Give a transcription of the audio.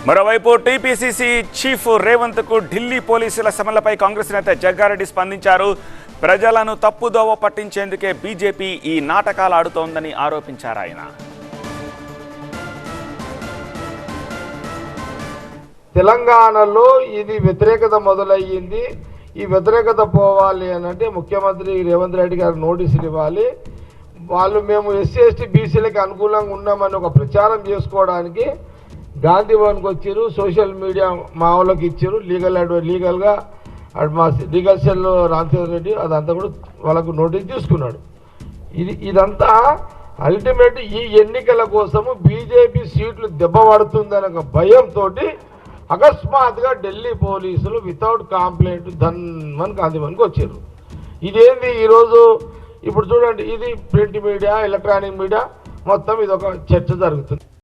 మరోవైపు TPCC chief Revanth కు ఢిల్లీ పోలీసుల సమస్యలపై కాంగ్రెస్ నేత జగ్గారెడ్డి స్పందించారు. ప్రజలను తప్పుదోవ పట్టించేందుకే బీజేపీ ఈ నాటకాలు ఆడుతోందని ఆరోపించారు ఆయన. తెలంగాణలో ఇది వ్యతిరేకత మొదలయ్యింది. ఈ వ్యతిరేకత పోవాలి అని అంటే ముఖ్యమంత్రి రేవంత్ రెడ్డి గారు నోటీసులు ఇవ్వాలి. వాళ్ళు మేము ఎస్సీ ఎస్టీ బీసీలకు అనుకూలంగా ఉన్నామని ఒక ప్రచారం చేసుకోవడానికి గాంధీ భవన్కి వచ్చారు. సోషల్ మీడియా మా వాళ్ళకి ఇచ్చారు. లీగల్గా మా లీగల్ సెల్ రామచంద్ర రెడ్డి అదంతా కూడా వాళ్ళకు నోటీస్ తీసుకున్నాడు. ఇదంతా అల్టిమేట్ ఈ ఎన్నికల కోసము బీజేపీ సీట్లు దెబ్బ పడుతుందనే ఒక భయంతో అకస్మాత్తుగా ఢిల్లీ పోలీసులు వితౌట్ కంప్లైంట్ ధన్వన్ గాంధీ భవన్కి వచ్చారు. ఇదేంది ఈరోజు ఇప్పుడు చూడండి, ఇది ప్రింట్ మీడియా ఎలక్ట్రానిక్ మీడియా మొత్తం ఇది ఒక చర్చ జరుగుతుంది.